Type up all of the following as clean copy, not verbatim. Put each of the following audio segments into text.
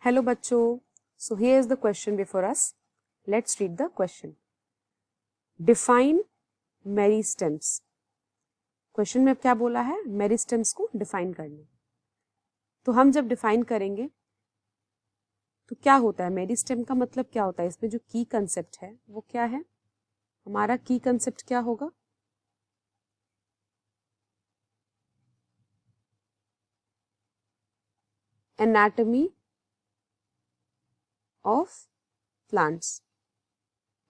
Hello बच्चों, so here is the question before us. Let's read the question. Define meristems. Question में क्या बोला है? मेरिस्टेम्स को डिफाइन करना. तो हम जब डिफाइन करेंगे तो क्या होता है? मेरिस्टेम का मतलब क्या होता है? इसमें जो की कंसेप्ट है वो क्या है? हमारा की कंसेप्ट क्या होगा? Anatomy of plants.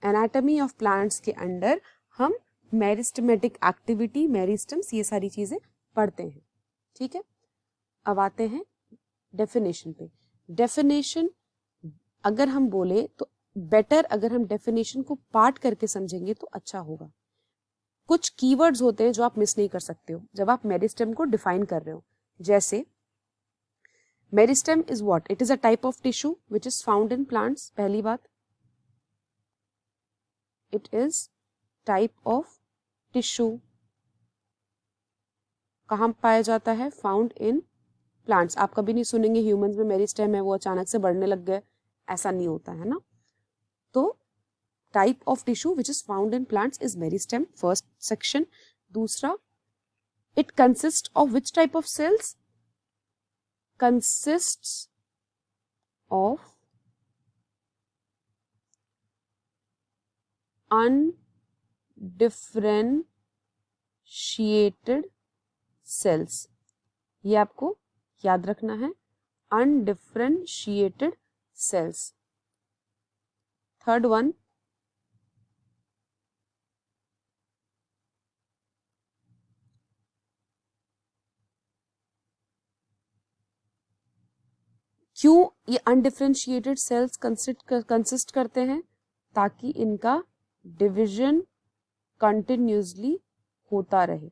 Anatomy of plants के अंडर हम मेरिस्टेमेटिक एक्टिविटी, मेरिस्टेम्स, ये सारी चीजें पढ़ते हैं. ठीक है, अब आते हैं डेफिनेशन पे. डेफिनेशन अगर हम बोले तो बेटर, अगर हम डेफिनेशन को पार्ट करके समझेंगे तो अच्छा होगा. कुछ कीवर्ड्स होते हैं जो आप मिस नहीं कर सकते हो जब आप मेरिस्टेम को डिफाइन कर रहे हो. जैसे meristem is what? It is a type of tissue which is found in plants. पहली बात, it is type of tissue. कहाँ पाया जाता है? Found in plants. आप कभी नहीं सुनेंगे ह्यूमंस में मेरिस्टेम है वो अचानक से बढ़ने लग गए, ऐसा नहीं होता है ना. तो type of tissue which is found in plants is meristem, first section. दूसरा, it consist of which type of cells? Consists of undifferentiated cells. ये आपको याद रखना है, अनडिफरेंशिएटेड सेल्स. थर्ड वन, क्यों ये अनडिफरेंशिएटेड सेल्स कंसिस्ट करते हैं? ताकि इनका डिवीजन कंटिन्यूसली होता रहे.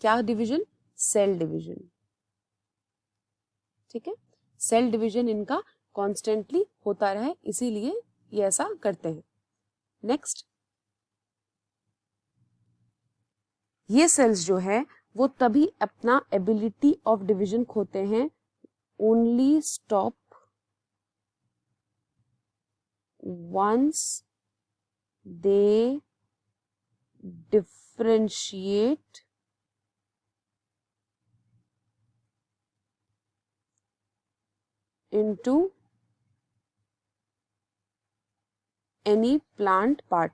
क्या डिवीजन? Cell division. ठीक है, सेल डिवीजन इनका कॉन्स्टेंटली होता रहे, इसीलिए ये ऐसा करते हैं. नेक्स्ट, ये सेल्स जो है वो तभी अपना एबिलिटी ऑफ डिवीजन खोते हैं, only stop once they differentiate into any plant part.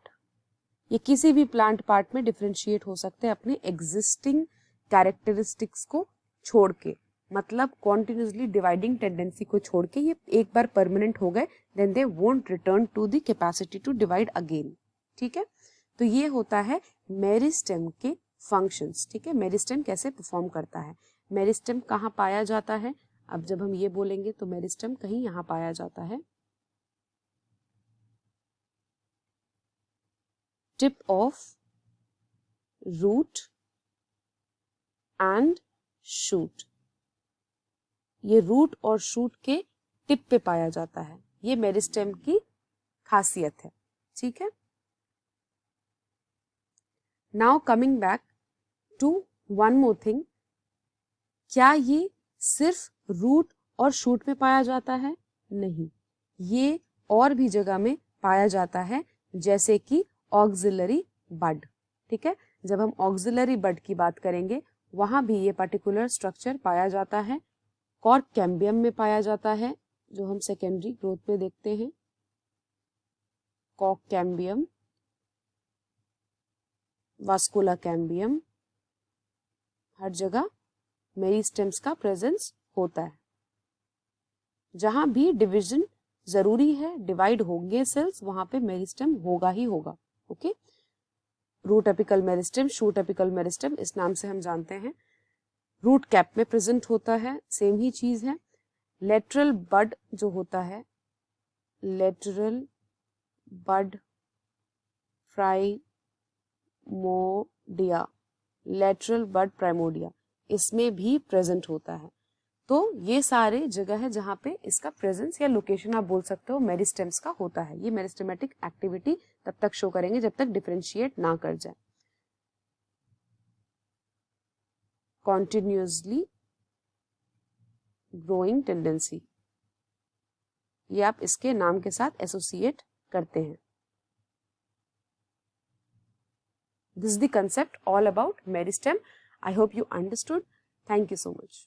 ये किसी भी प्लांट पार्ट में डिफरेंशिएट हो सकते हैं अपने एग्जिस्टिंग कैरेक्टरिस्टिक्स को छोड़ के. मतलब कॉन्टिन्यूसली डिवाइडिंग टेंडेंसी को छोड़ के ये एक बार परमानेंट हो गए, then they won't return to the capacity to divide again. ठीक है, तो ये होता है मेरिस्टेम के फंक्शंस. ठीक है, मेरिस्टेम कैसे परफॉर्म करता है. मेरिस्टेम कहाँ पाया जाता है? अब जब हम ये बोलेंगे तो मेरिस्टेम कहीं यहाँ पाया जाता है, tip of root and shoot. ये रूट और शूट के टिप पे पाया जाता है. ये मेरिस्टेम की खासियत है. ठीक है, now coming back to one more thing. क्या ये सिर्फ रूट और शूट में पाया जाता है? नहीं, ये और भी जगह में पाया जाता है, जैसे कि ऑक्सिलरी बड. ठीक है, जब हम ऑक्सिलरी बड की बात करेंगे वहां भी ये पर्टिकुलर स्ट्रक्चर पाया जाता है. कॉर्क कैम्बियम में पाया जाता है, जो हम सेकेंडरी ग्रोथ में देखते हैं. कॉर्क कैम्बियम, वास्कुलर कैम्बियम, हर जगह मेरिस्टेम्स का प्रेजेंस होता है. जहां भी डिवीजन जरूरी है, डिवाइड होंगे सेल्स, वहां पे मेरिस्टेम होगा ही होगा. Okay, root apical meristem, shoot apical meristem, इस नाम से हम जानते हैं. रूट कैप में प्रेजेंट होता है, सेम ही चीज है. लेटरल बड जो होता है, लेटरल बड प्राइमोडिया, लेटरल बड प्राइमोडिया, इसमें भी प्रेजेंट होता है. तो ये सारे जगह है जहां पे इसका प्रेजेंस या लोकेशन आप बोल सकते हो मेरिस्टेम्स का होता है. ये मेरिस्टेमेटिक एक्टिविटी तब तक शो करेंगे जब तक डिफरेंशिएट ना कर जाए. कॉन्टिन्यूसली ग्रोइंग टेंडेंसी, ये आप इसके नाम के साथ एसोसिएट करते हैं। This is the concept all about meristem. I hope you understood. Thank you so much.